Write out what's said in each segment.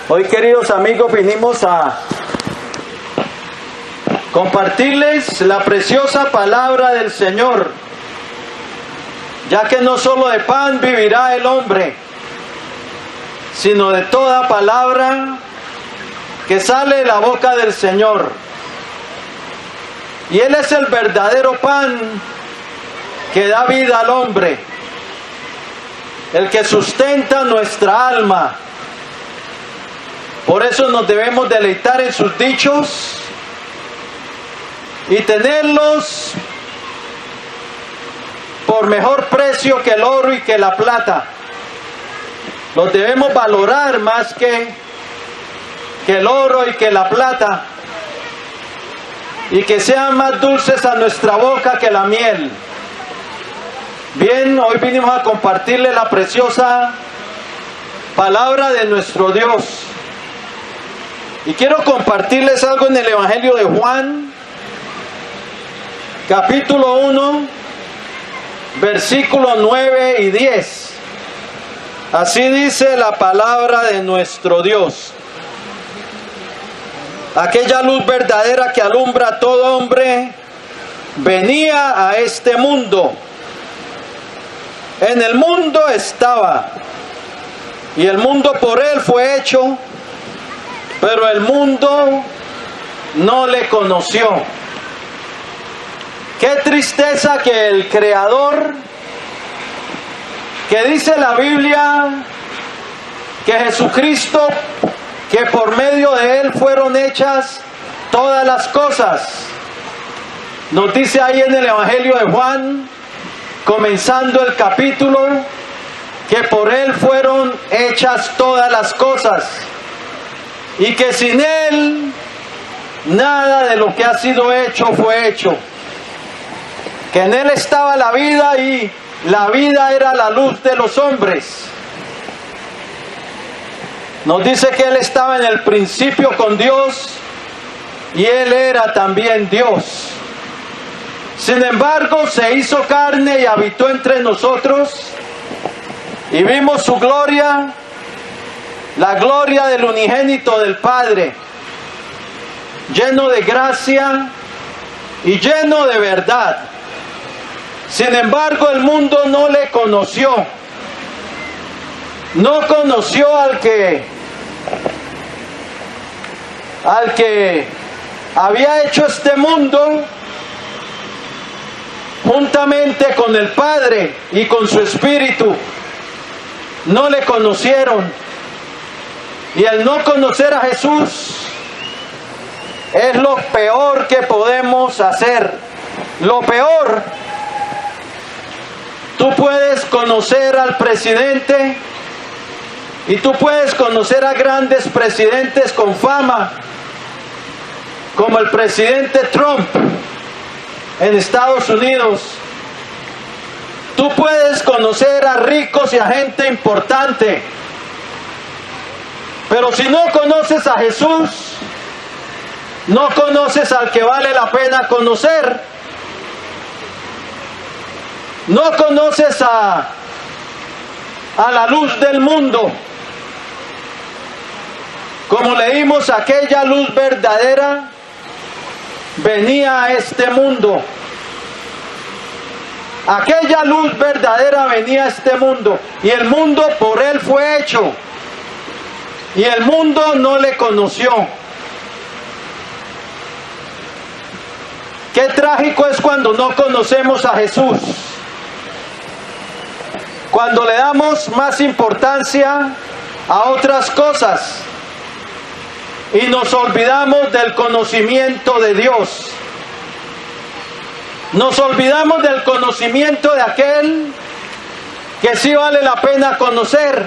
Hoy, queridos amigos, vinimos a compartirles la preciosa palabra del Señor, ya que no solo de pan vivirá el hombre, sino de toda palabra que sale de la boca del Señor. Y Él es el verdadero pan que da vida al hombre, el que sustenta nuestra alma. Por eso nos debemos deleitar en sus dichos y tenerlos por mejor precio que el oro y que la plata. Los debemos valorar más que el oro y que la plata, y que sean más dulces a nuestra boca que la miel. Bien, hoy vinimos a compartirle la preciosa palabra de nuestro Dios. Y quiero compartirles algo en el Evangelio de Juan, capítulo 1, versículos 9 y 10. Así dice la palabra de nuestro Dios. Aquella luz verdadera que alumbra a todo hombre venía a este mundo. En el mundo estaba, y el mundo por él fue hecho, pero el mundo no le conoció. Qué tristeza que el Creador, que dice la Biblia que Jesucristo, que por medio de Él fueron hechas todas las cosas, nos dice ahí en el Evangelio de Juan, comenzando el capítulo, que por Él fueron hechas todas las cosas, y que sin Él nada de lo que ha sido hecho fue hecho. Que en Él estaba la vida y la vida era la luz de los hombres. Nos dice que Él estaba en el principio con Dios y Él era también Dios. Sin embargo, se hizo carne y habitó entre nosotros, y vimos su gloria, la gloria del unigénito del Padre, lleno de gracia y lleno de verdad. Sin embargo, el mundo no le conoció. No conoció al que había hecho este mundo juntamente con el Padre y con su Espíritu. No le conocieron. Y el no conocer a Jesús es lo peor que podemos hacer. Lo peor. Tú puedes conocer al presidente y tú puedes conocer a grandes presidentes con fama, como el presidente Trump en Estados Unidos. Tú puedes conocer a ricos y a gente importante. Pero si no conoces a Jesús, no conoces al que vale la pena conocer. No conoces a la luz del mundo. Como leímos, aquella luz verdadera venía a este mundo. Aquella luz verdadera venía a este mundo, y el mundo por Él fue hecho, y el mundo no le conoció. Qué trágico es cuando no conocemos a Jesús, cuando le damos más importancia a otras cosas y nos olvidamos del conocimiento de Dios. Nos olvidamos del conocimiento de aquel que sí vale la pena conocer.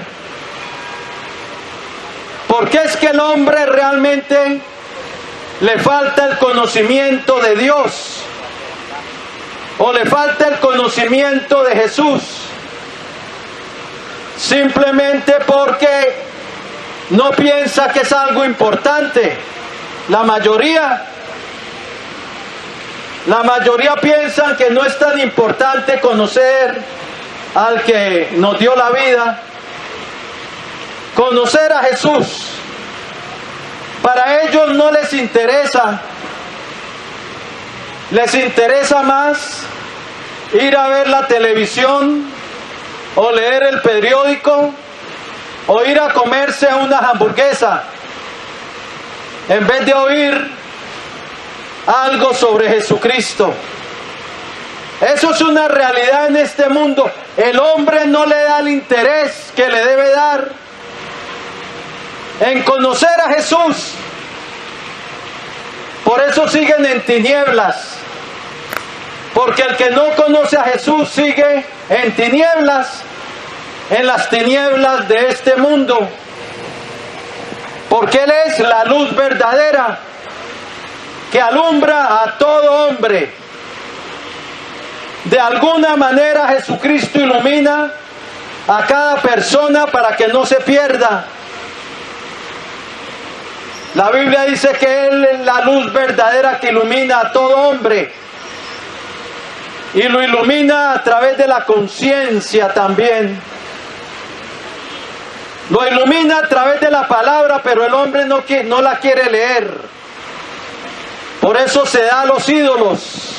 Porque es que el hombre realmente le falta el conocimiento de Dios, o le falta el conocimiento de Jesús, simplemente porque no piensa que es algo importante. La mayoría piensan que no es tan importante conocer al que nos dio la vida, conocer a Jesús. Para ellos no les interesa. Les interesa más ir a ver la televisión o leer el periódico o ir a comerse una hamburguesa en vez de oír algo sobre Jesucristo. Eso es una realidad en este mundo. El hombre no le da el interés que le debe dar en conocer a Jesús. Por eso siguen en tinieblas. Porque el que no conoce a Jesús sigue en tinieblas, en las tinieblas de este mundo. Porque Él es la luz verdadera que alumbra a todo hombre. De alguna manera Jesucristo ilumina a cada persona para que no se pierda. La Biblia dice que Él es la luz verdadera que ilumina a todo hombre. Y lo ilumina a través de la conciencia también. Lo ilumina a través de la palabra, pero el hombre no la quiere leer. Por eso se da a los ídolos.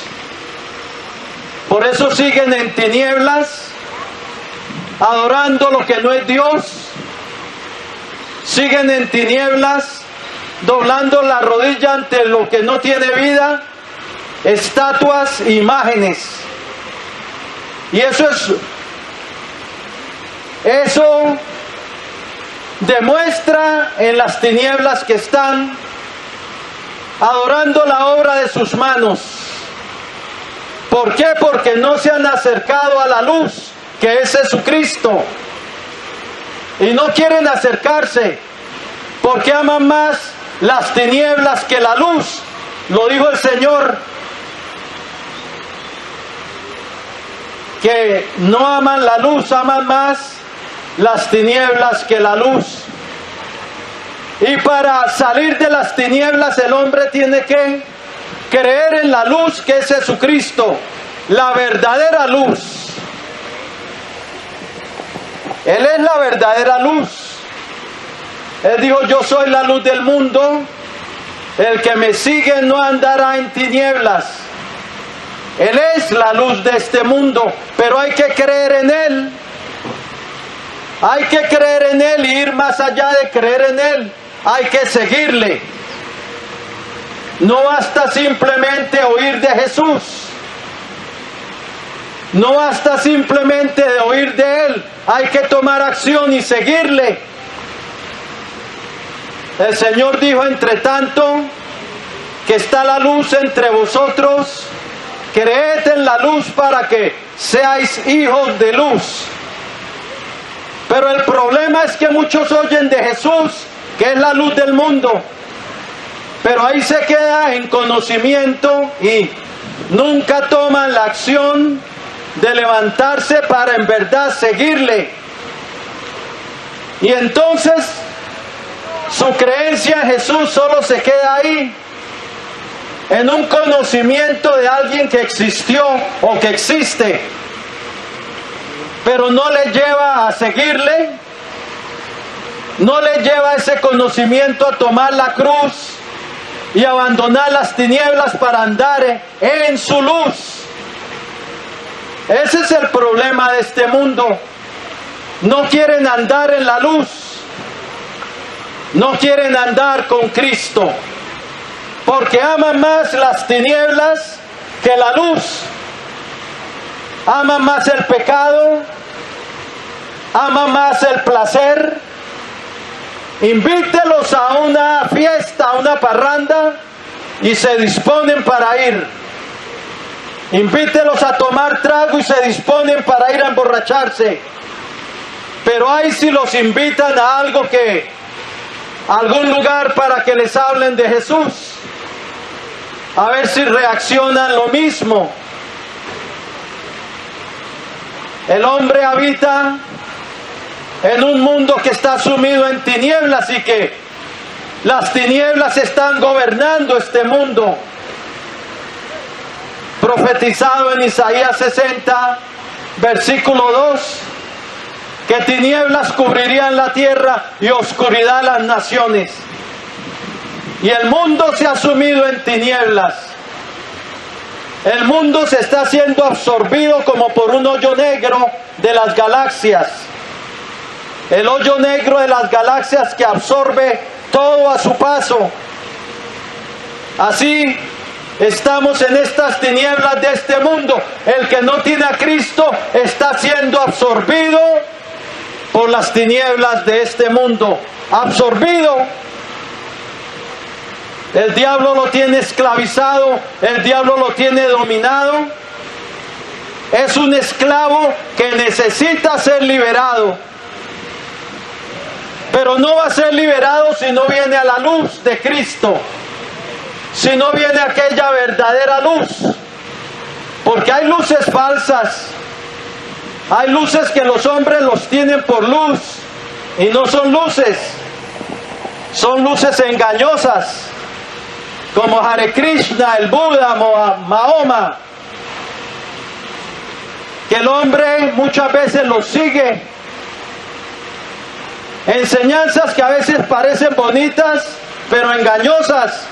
Por eso siguen en tinieblas, adorando lo que no es Dios. Siguen en tinieblas, doblando la rodilla ante lo que no tiene vida, estatuas, imágenes. Y eso demuestra en las tinieblas que están adorando la obra de sus manos. ¿Por qué? Porque no se han acercado a la luz, que es Jesucristo. Y no quieren acercarse, porque aman más las tinieblas que la luz. Lo dijo el Señor, que no aman la luz, aman más las tinieblas que la luz. Y para salir de las tinieblas el hombre tiene que creer en la luz que es Jesucristo, la verdadera luz. Él es la verdadera luz. Él dijo: yo soy la luz del mundo, el que me sigue no andará en tinieblas. Él es la luz de este mundo, pero hay que creer en Él. Hay que creer en Él y ir más allá de creer en Él. Hay que seguirle. No basta simplemente oír de Jesús. No basta simplemente de oír de Él. Hay que tomar acción y seguirle. El Señor dijo: entre tanto que está la luz entre vosotros, creed en la luz para que seáis hijos de luz. Pero el problema es que muchos oyen de Jesús, que es la luz del mundo, pero ahí se queda en conocimiento y nunca toman la acción de levantarse para en verdad seguirle. Y entonces su creencia en Jesús solo se queda ahí, en un conocimiento de alguien que existió o que existe, pero no le lleva a seguirle, no le lleva ese conocimiento a tomar la cruz y abandonar las tinieblas para andar en su luz. Ese es el problema de este mundo. No quieren andar en la luz, no quieren andar con Cristo, porque aman más las tinieblas que la luz. Aman más el pecado, aman más el placer. Invítelos a una fiesta, a una parranda, y se disponen para ir. Invítelos a tomar trago y se disponen para ir a emborracharse. Pero ahí si los invitan a algún lugar para que les hablen de Jesús, a ver si reaccionan lo mismo. El hombre habita en un mundo que está sumido en tinieblas y que las tinieblas están gobernando este mundo. Profetizado en Isaías 60, versículo 2, que tinieblas cubrirían la tierra y oscuridad las naciones. Y el mundo se ha sumido en tinieblas. El mundo se está siendo absorbido como por un hoyo negro de las galaxias. El hoyo negro de las galaxias que absorbe todo a su paso. Así estamos en estas tinieblas de este mundo. El que no tiene a Cristo está siendo absorbido por las tinieblas de este mundo. Absorbido. El diablo lo tiene esclavizado, el diablo lo tiene dominado. Es un esclavo que necesita ser liberado. Pero no va a ser liberado si no viene a la luz de Cristo. Si no viene aquella verdadera luz. Porque hay luces falsas. Hay luces que los hombres los tienen por luz. Y no son luces. Son luces engañosas. Como Hare Krishna, el Buda, Mahoma. Que el hombre muchas veces los sigue. Enseñanzas que a veces parecen bonitas, pero engañosas.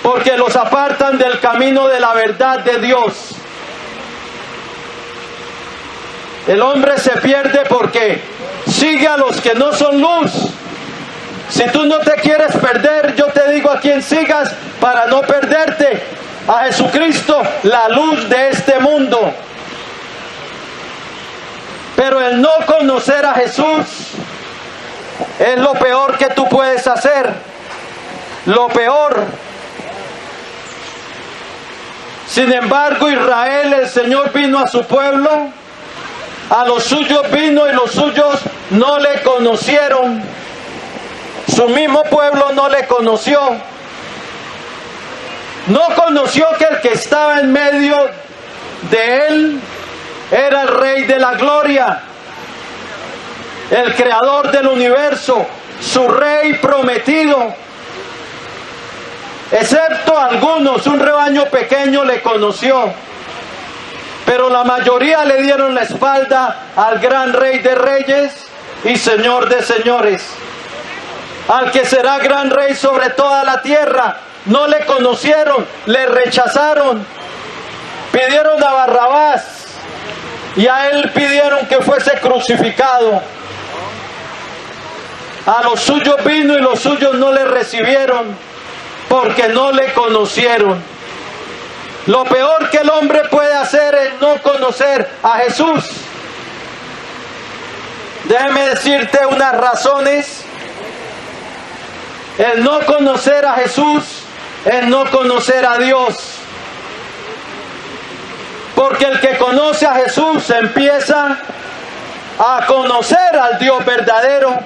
Porque los apartan del camino de la verdad de Dios. El hombre se pierde porque sigue a los que no son luz. Si tú no te quieres perder, yo te digo a quién sigas para no perderte. A Jesucristo, la luz de este mundo. Pero el no conocer a Jesús es lo peor que tú puedes hacer. Lo peor. Sin embargo, Israel, el Señor vino a su pueblo, a los suyos vino y los suyos no le conocieron. Su mismo pueblo no le conoció. No conoció que el que estaba en medio de él era el Rey de la Gloria, el Creador del universo, su Rey prometido. Excepto algunos, un rebaño pequeño le conoció, pero la mayoría le dieron la espalda al gran Rey de Reyes y Señor de Señores, al que será gran Rey sobre toda la tierra. No le conocieron, le rechazaron, pidieron a Barrabás y a él pidieron que fuese crucificado. A los suyos vino y los suyos no le recibieron, porque no le conocieron. Lo peor que el hombre puede hacer es no conocer a Jesús. Déjeme decirte unas razones. El no conocer a Jesús es no conocer a Dios. Porque el que conoce a Jesús empieza a conocer al Dios verdadero.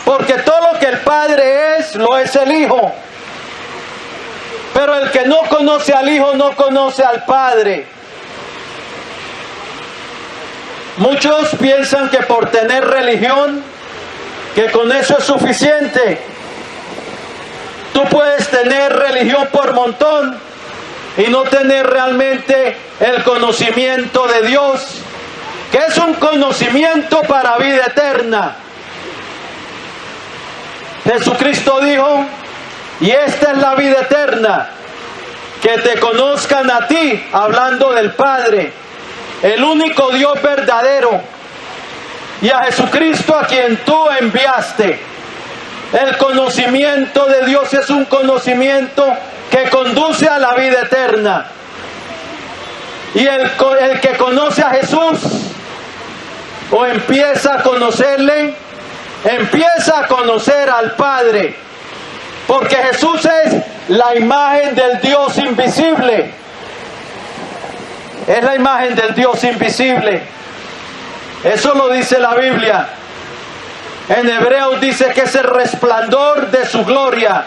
Porque todo lo que el Padre es, lo es el Hijo. Pero el que no conoce al Hijo, no conoce al Padre. Muchos piensan que por tener religión, que con eso es suficiente. Tú puedes tener religión por montón y no tener realmente el conocimiento de Dios, que es un conocimiento para vida eterna. Jesucristo dijo, y esta es la vida eterna, que te conozcan a ti, hablando del Padre, el único Dios verdadero, y a Jesucristo a quien tú enviaste. El conocimiento de Dios es un conocimiento que conduce a la vida eterna. Y el que conoce a Jesús, o empieza a conocerle, empieza a conocer al Padre, porque Jesús es la imagen del Dios invisible. Es la imagen del Dios invisible. Eso lo dice la Biblia. En Hebreos dice que es el resplandor de su gloria.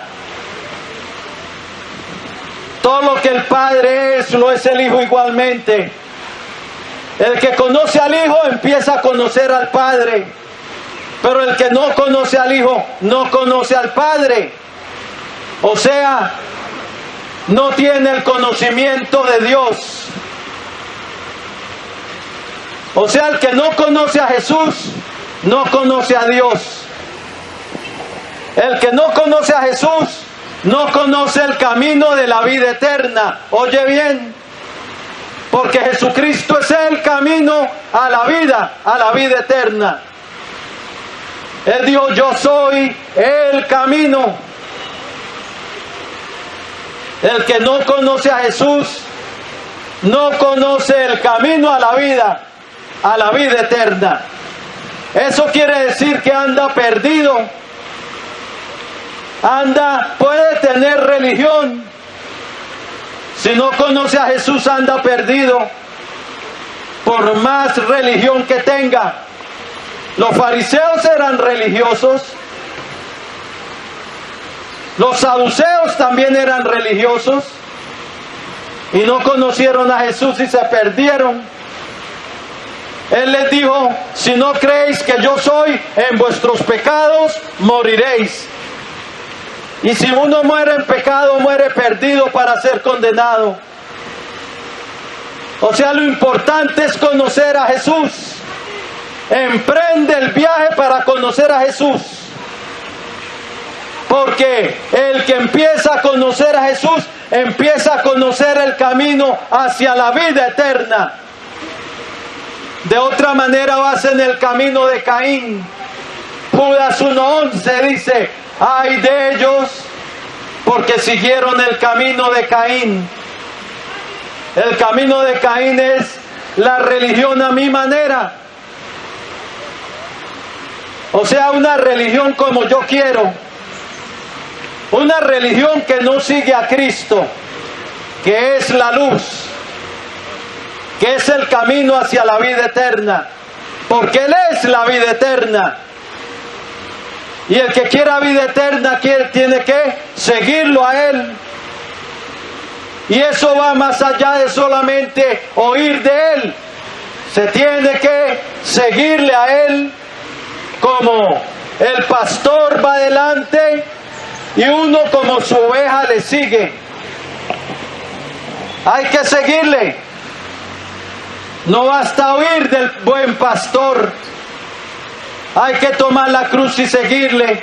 Todo lo que el Padre es, lo es el Hijo igualmente. El que conoce al Hijo empieza a conocer al Padre. Pero el que no conoce al Hijo, no conoce al Padre. O sea, no tiene el conocimiento de Dios. O sea, el que no conoce a Jesús, no conoce a Dios. El que no conoce a Jesús no conoce el camino de la vida eterna. Oye bien, porque Jesucristo es el camino a la vida eterna. Él dijo, yo soy el camino. El que no conoce a Jesús no conoce el camino a la vida eterna. Eso quiere decir que anda perdido. Puede tener religión. Si no conoce a Jesús, anda perdido. Por más religión que tenga. Los fariseos eran religiosos. Los saduceos también eran religiosos. Y no conocieron a Jesús y se perdieron. Él les dijo, si no creéis que yo soy, en vuestros pecados moriréis. Y si uno muere en pecado, muere perdido para ser condenado. O sea, lo importante es conocer a Jesús. Emprende el viaje para conocer a Jesús. Porque el que empieza a conocer a Jesús, empieza a conocer el camino hacia la vida eterna. De otra manera vas en el camino de Caín. Judas 1:11 dice, ay de ellos, porque siguieron el camino de Caín. El camino de Caín es la religión a mi manera. O sea, una religión como yo quiero. Una religión que no sigue a Cristo, que es la luz, que es el camino hacia la vida eterna, porque Él es la vida eterna. Y el que quiera vida eterna tiene que seguirlo a Él. Y eso va más allá de solamente oír de Él. Se tiene que seguirle a Él como el pastor va adelante y uno como su oveja le sigue. Hay que seguirle. No basta oír del buen pastor. Hay que tomar la cruz y seguirle.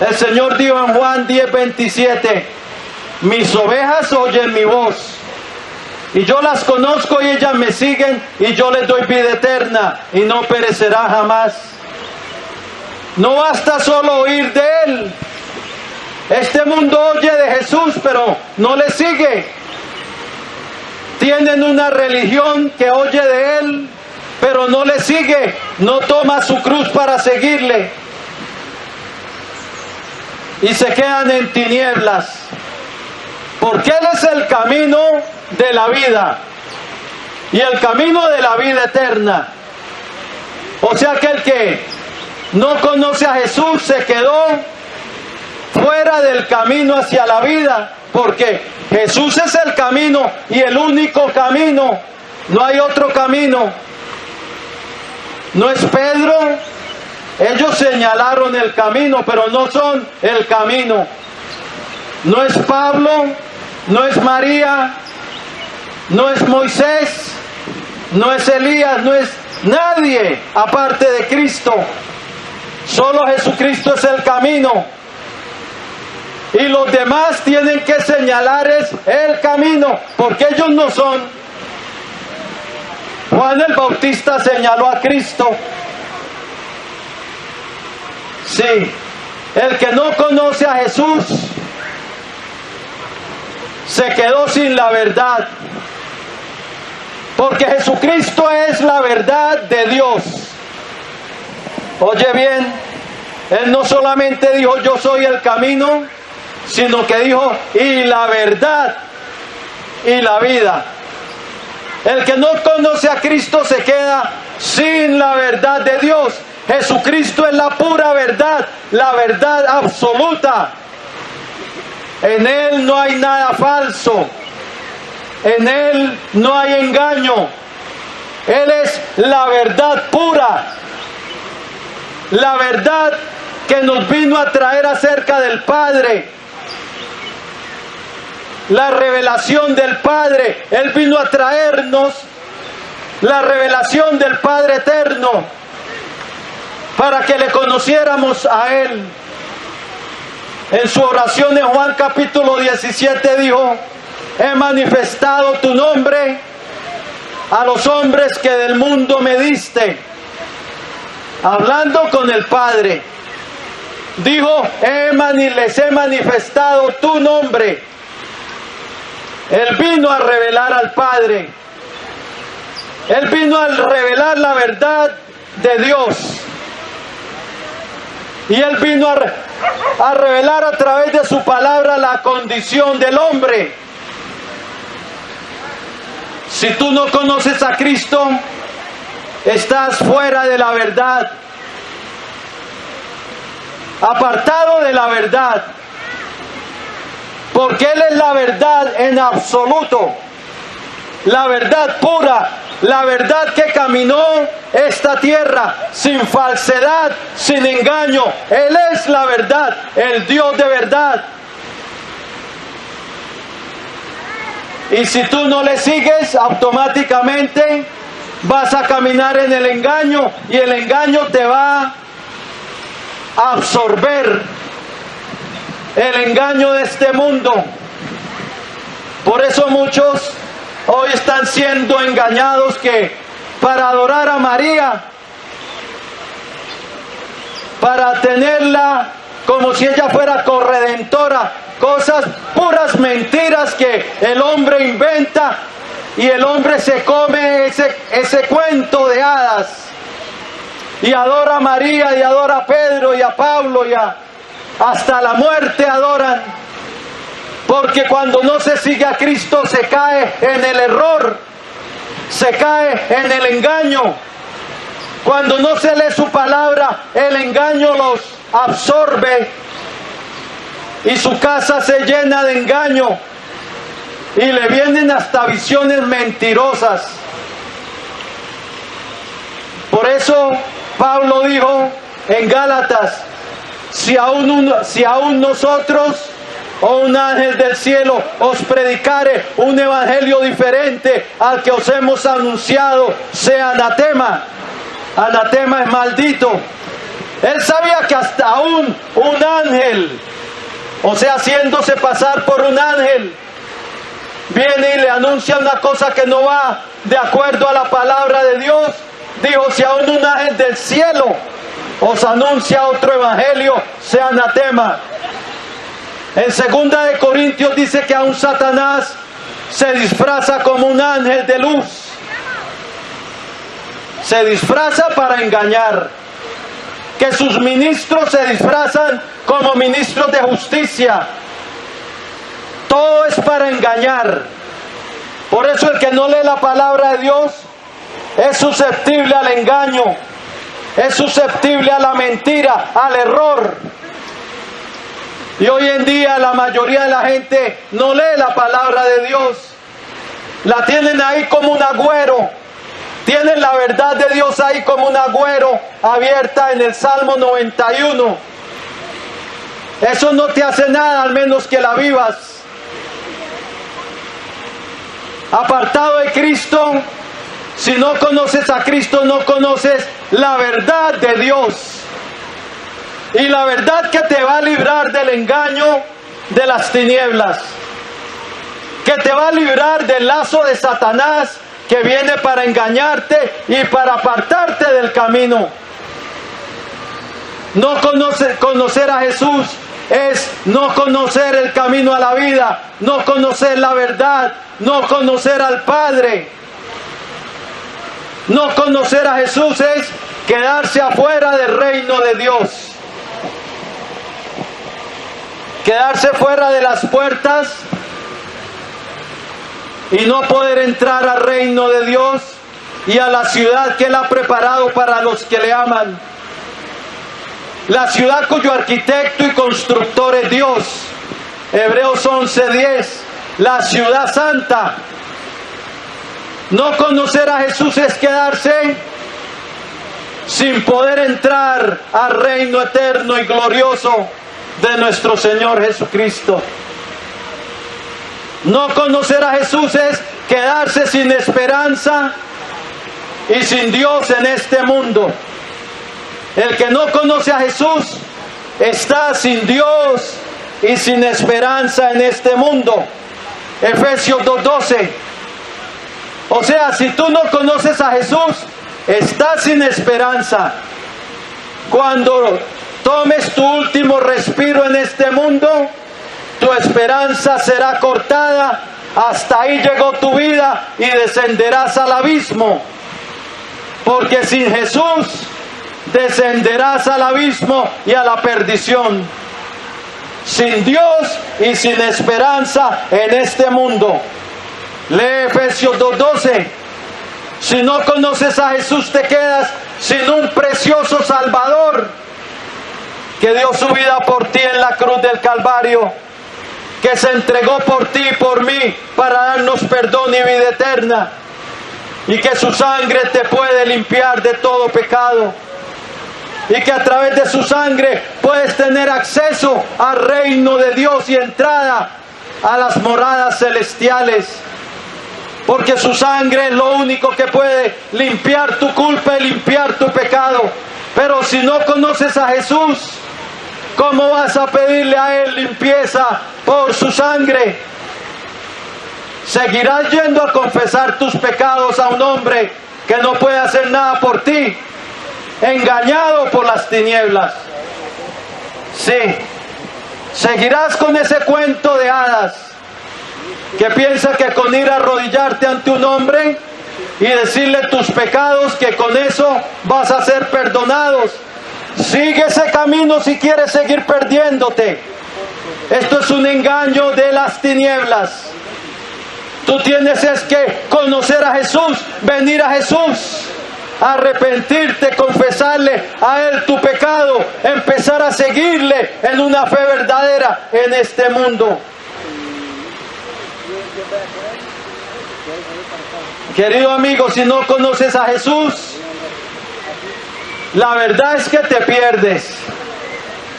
El Señor dijo en Juan 10:27, mis ovejas oyen mi voz, y yo las conozco y ellas me siguen, y yo les doy vida eterna, y no perecerá jamás. No basta solo oír de Él. Este mundo oye de Jesús, pero no le sigue. Tienen una religión que oye de Él, pero no le sigue, no toma su cruz para seguirle. Y se quedan en tinieblas. Porque Él es el camino de la vida. Y el camino de la vida eterna. O sea que el que no conoce a Jesús se quedó fuera del camino hacia la vida. Porque Jesús es el camino y el único camino. No hay otro camino. No es Pedro. Ellos señalaron el camino, pero no son el camino. No es Pablo, no es María, no es Moisés, no es Elías, no es nadie aparte de Cristo. Solo Jesucristo es el camino. Y los demás tienen que señalar el camino, porque ellos no son. Juan el Bautista señaló a Cristo. Sí, el que no conoce a Jesús se quedó sin la verdad. Porque Jesucristo es la verdad de Dios. Oye bien, Él no solamente dijo yo soy el camino, sino que dijo y la verdad y la vida. El que no conoce a Cristo se queda sin la verdad de Dios. Jesucristo es la pura verdad, la verdad absoluta. En Él no hay nada falso. En Él no hay engaño. Él es la verdad pura. La verdad que nos vino a traer acerca del Padre. La revelación del Padre. Él vino a traernos la revelación del Padre eterno para que le conociéramos a Él. En su oración en Juan capítulo 17 dijo: he manifestado tu nombre a los hombres que del mundo me diste. Hablando con el Padre, dijo: les he manifestado tu nombre. Él vino a revelar al Padre. Él vino a revelar la verdad de Dios. Y Él vino a revelar a través de su palabra la condición del hombre. Si tú no conoces a Cristo, estás fuera de la verdad, apartado de la verdad, porque Él es la verdad en absoluto, la verdad pura, la verdad que caminó esta tierra sin falsedad, sin engaño. Él es la verdad, el Dios de verdad. Y si tú no le sigues, automáticamente vas a caminar en el engaño, y el engaño te va a absorber, el engaño de este mundo. Por eso muchos hoy están siendo engañados, que para adorar a María, para tenerla como si ella fuera corredentora, cosas puras mentiras que el hombre inventa, y el hombre se come ese cuento de hadas y adora a María y adora a Pedro y a Pablo y hasta la muerte adoran, porque cuando no se sigue a Cristo se cae en el error, se cae en el engaño. Cuando no se lee su palabra, el engaño los absorbe y su casa se llena de engaño, y le vienen hasta visiones mentirosas. Por eso Pablo dijo en Gálatas: si aún nosotros o un ángel del cielo os predicare un evangelio diferente al que os hemos anunciado, sea anatema. Anatema es maldito. Él sabía que hasta aún un ángel, o sea, haciéndose pasar por un ángel, viene y le anuncia una cosa que no va de acuerdo a la palabra de Dios. Dijo: si aún un ángel del cielo os anuncia otro evangelio, sea anatema. En 2 de Corintios dice que aún Satanás se disfraza como un ángel de luz. Se disfraza para engañar. Que sus ministros se disfrazan como ministros de justicia. Todo es para engañar. Por eso el que no lee la palabra de Dios es susceptible al engaño, es susceptible a la mentira, al error. Y hoy en día la mayoría de la gente no lee la palabra de Dios. La tienen ahí como un agüero. Tienen la verdad de Dios ahí como un agüero, abierta en el Salmo 91. Eso no te hace nada, al menos que la vivas. Apartado de Cristo, si no conoces a Cristo, no conoces la verdad de Dios. Y la verdad que te va a librar del engaño de las tinieblas, que te va a librar del lazo de Satanás, que viene para engañarte y para apartarte del camino. No conocer a Jesús es no conocer el camino a la vida, no conocer la verdad, no conocer al Padre. No conocer a Jesús es quedarse afuera del reino de Dios. Quedarse fuera de las puertas y no poder entrar al reino de Dios y a la ciudad que Él ha preparado para los que le aman. La ciudad cuyo arquitecto y constructor es Dios. Hebreos 11:10, la ciudad santa. No conocer a Jesús es quedarse sin poder entrar al reino eterno y glorioso de nuestro Señor Jesucristo. No conocer a Jesús es quedarse sin esperanza y sin Dios en este mundo. El que no conoce a Jesús está sin Dios y sin esperanza en este mundo. Efesios 2:12. O sea, si tú no conoces a Jesús, estás sin esperanza. Cuando tomes tu último respiro en este mundo, tu esperanza será cortada. Hasta ahí llegó tu vida y descenderás al abismo. Porque sin Jesús descenderás al abismo y a la perdición. Sin Dios y sin esperanza en este mundo. Lee Efesios 2:12. Si no conoces a Jesús, te quedas sin un precioso Salvador que dio su vida por ti en la cruz del Calvario, que se entregó por ti y por mí para darnos perdón y vida eterna, y que su sangre te puede limpiar de todo pecado, y que a través de su sangre puedes tener acceso al reino de Dios y entrada a las moradas celestiales, porque su sangre es lo único que puede limpiar tu culpa y limpiar tu pecado. Pero si no conoces a Jesús, ¿cómo vas a pedirle a Él limpieza por su sangre? Seguirás yendo a confesar tus pecados a un hombre que no puede hacer nada por ti, engañado por las tinieblas. Sí, seguirás con ese cuento de hadas que piensa que con ir a arrodillarte ante un hombre y decirle tus pecados, que con eso vas a ser perdonados. Sigue ese camino si quieres seguir perdiéndote. Esto es un engaño de las tinieblas. Tú tienes es que conocer a Jesús, venir a Jesús, arrepentirte, confesarle a Él tu pecado, empezar a seguirle en una fe verdadera en este mundo. Querido amigo, si no conoces a Jesús, la verdad es que te pierdes.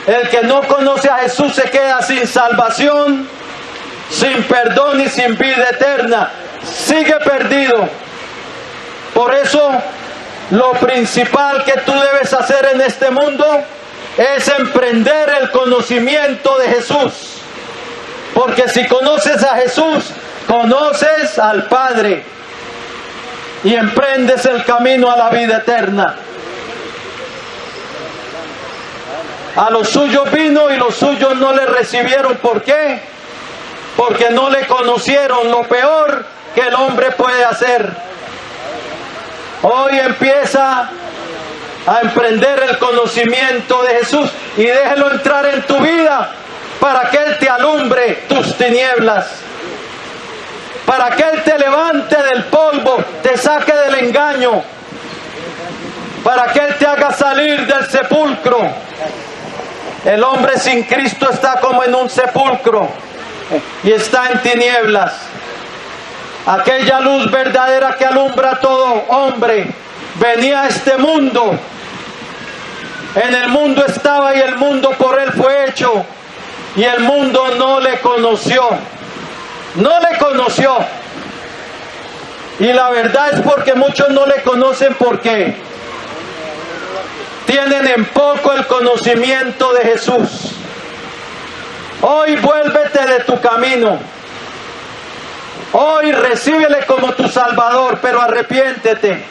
El que no conoce a Jesús se queda sin salvación, sin perdón y sin vida eterna. Sigue perdido. Por eso, lo principal que tú debes hacer en este mundo es emprender el conocimiento de Jesús. Porque si conoces a Jesús, conoces al Padre y emprendes el camino a la vida eterna. A los suyos vino y los suyos no le recibieron. ¿Por qué? Porque no le conocieron. Lo peor que el hombre puede hacer. Hoy empieza a emprender el conocimiento de Jesús y déjelo entrar en tu vida para que Él te alumbre tus tinieblas, para que Él te levante del polvo, te saque del engaño, para que Él te haga salir del sepulcro. El hombre sin Cristo está como en un sepulcro y está en tinieblas. Aquella luz verdadera que alumbra a todo hombre venía a este mundo. En el mundo estaba y el mundo por Él fue hecho, y el mundo no le conoció. No le conoció. Y la verdad es porque muchos no le conocen porque tienen en poco el conocimiento de Jesús. Hoy vuélvete de tu camino. Hoy recíbele como tu Salvador, pero arrepiéntete.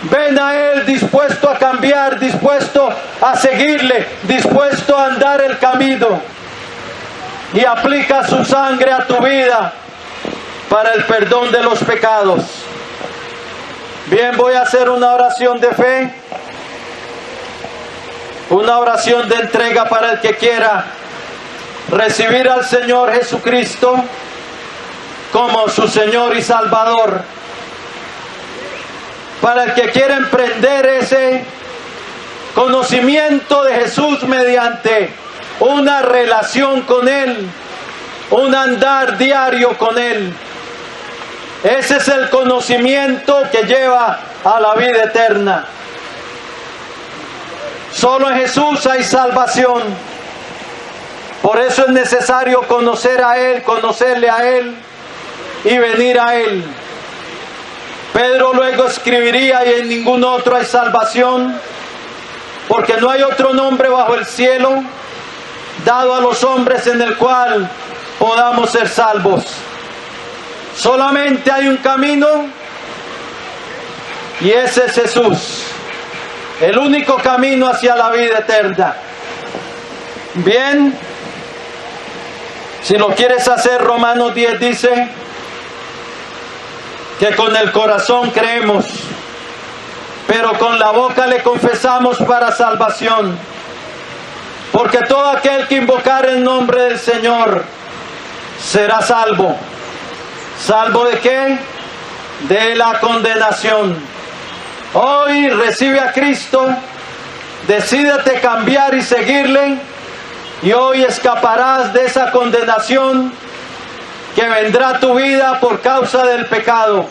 Ven a Él dispuesto a cambiar, dispuesto a seguirle, dispuesto a andar el camino. Y aplica su sangre a tu vida para el perdón de los pecados. Bien, voy a hacer una oración de fe, una oración de entrega para el que quiera recibir al Señor Jesucristo como su Señor y Salvador. Para el que quiera emprender ese conocimiento de Jesús mediante una relación con Él, un andar diario con Él. Ese es el conocimiento que lleva a la vida eterna. Solo en Jesús hay salvación. Por eso es necesario conocer a Él, conocerle a Él y venir a Él. Pedro luego escribiría: y en ningún otro hay salvación, porque no hay otro nombre bajo el cielo dado a los hombres en el cual podamos ser salvos. Solamente hay un camino y ese es Jesús, el único camino hacia la vida eterna. Bien, si lo quieres hacer, Romanos 10 dice que con el corazón creemos, pero con la boca le confesamos para salvación. Porque todo aquel que invocar el nombre del Señor será salvo. ¿Salvo de qué? De la condenación. Hoy recibe a Cristo, decídete cambiar y seguirle, y hoy escaparás de esa condenación que vendrá a tu vida por causa del pecado.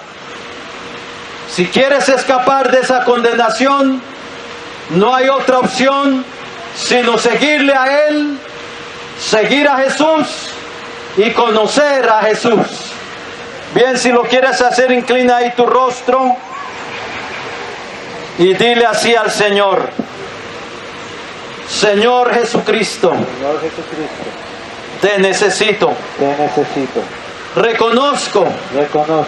Si quieres escapar de esa condenación, no hay otra opción sino seguirle a Él, seguir a Jesús y conocer a Jesús. Bien, si lo quieres hacer, inclina ahí tu rostro y dile así al Señor: Señor Jesucristo, Señor Jesucristo, te necesito. te necesito. Reconozco Reconozco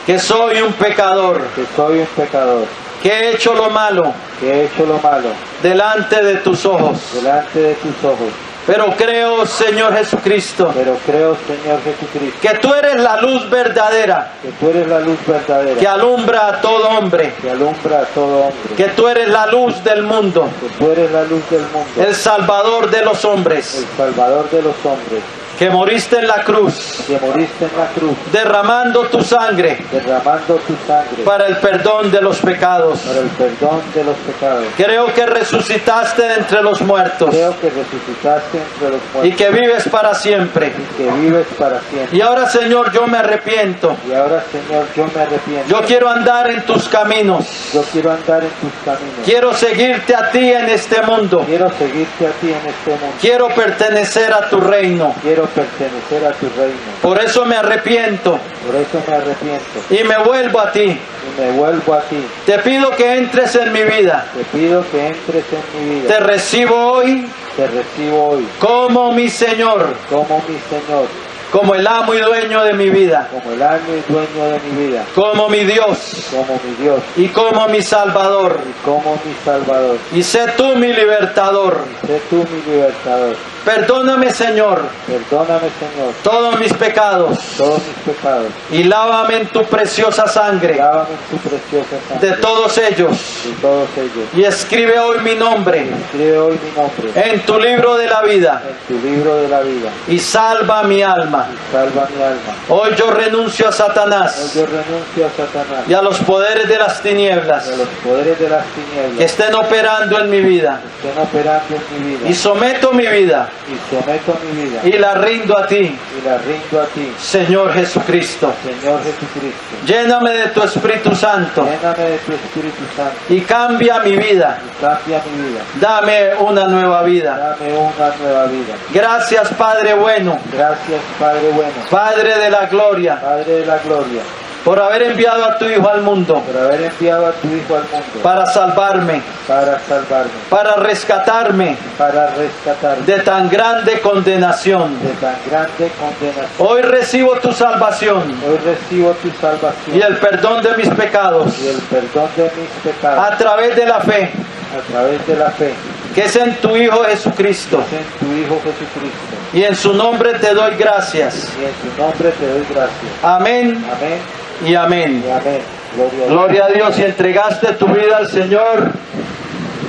que soy un pecador, que soy un pecador, que he hecho lo malo que he hecho lo malo delante de tus ojos. delante de tus ojos. Pero creo, Señor Jesucristo, Pero creo, Señor Jesucristo, que tú eres la luz verdadera que tú eres la luz verdadera, que alumbra a todo hombre, que alumbra a todo hombre, que tú eres la luz del mundo, que tú eres la luz del mundo, el Salvador de los hombres, el Salvador de los hombres, que moriste en la cruz, que moriste en la cruz, derramando tu sangre derramando tu sangre para el perdón de los pecados. para el perdón de los pecados. Creo que resucitaste de entre los muertos Creo que resucitaste entre los y muertos que vives para siempre. y que vives para siempre. Y ahora, Señor, yo me arrepiento. Y ahora, Señor, yo me arrepiento. Yo quiero andar en tus caminos. Yo quiero andar en tus caminos. Quiero seguirte a ti en este mundo. Quiero seguirte a ti en este mundo. Quiero pertenecer a tu reino. Quiero pertenecer a tu reino. Por eso me arrepiento Por eso me arrepiento y me vuelvo a ti. y me vuelvo a ti. Te pido que entres en mi vida. Te pido que entres en mi vida. Te recibo hoy Te recibo hoy como mi Señor, como mi Señor, como el amo y dueño de mi vida, como el amo y dueño de mi vida, como mi Dios como mi Dios y como mi Salvador. y como mi Salvador. Y sé tú mi libertador. Sé tú mi libertador. Perdóname, Señor, Perdóname, Señor, todos mis pecados todos mis pecados. y lávame en tu preciosa sangre Lávame en tu preciosa sangre de todos ellos. de todos ellos. Y escribe hoy mi nombre Escribe hoy mi nombre en tu libro de la vida en tu libro de la vida. y salva mi alma. Salva mi alma. Hoy yo renuncio a Hoy Satanás yo renuncio a Satanás y a los poderes de las tinieblas y a los poderes de las que tinieblas estén operando en mi vida, que estén operando en mi vida, y someto mi vida y someto mi vida y la rindo a ti, y la rindo a ti, Señor Jesucristo. Señor Jesucristo. Lléname de tu Espíritu Santo Lléname de tu Espíritu Santo y cambia mi vida. y cambia mi vida. Dame una nueva vida. Dame una nueva vida. Gracias, Padre bueno, Gracias, Padre bueno, Padre de la gloria, Padre de la gloria, por haber enviado a tu Hijo al mundo por haber enviado a tu Hijo al mundo para salvarme, para salvarme, para rescatarme para rescatarme de tan grande condenación. de tan grande condenación. Hoy recibo tu salvación Hoy recibo tu salvación y el perdón de mis pecados y el perdón de mis pecados a través de la fe a través de la fe que es en tu Hijo Jesucristo. que es en tu Hijo Jesucristo. Y en su nombre te doy gracias. Y en su nombre te doy gracias. Amén Amén y amén. y amén. Gloria a Dios. Gloria a Dios. Y entregaste tu vida al Señor.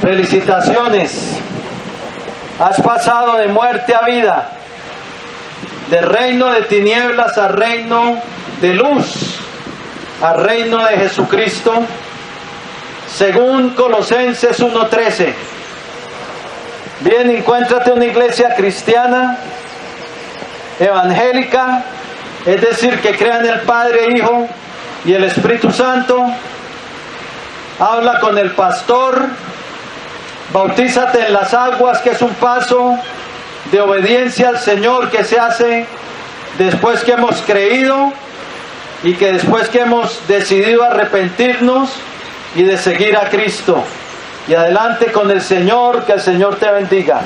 Felicitaciones. Has pasado de muerte a vida, de reino de tinieblas a reino de luz, a reino de Jesucristo, según Colosenses 1:13. Bien, encuéntrate una iglesia cristiana, evangélica, es decir, que crea en el Padre, Hijo y el Espíritu Santo. Habla con el pastor, bautízate en las aguas, que es un paso de obediencia al Señor que se hace después que hemos creído y que después que hemos decidido arrepentirnos y de seguir a Cristo. Y adelante con el Señor, que el Señor te bendiga.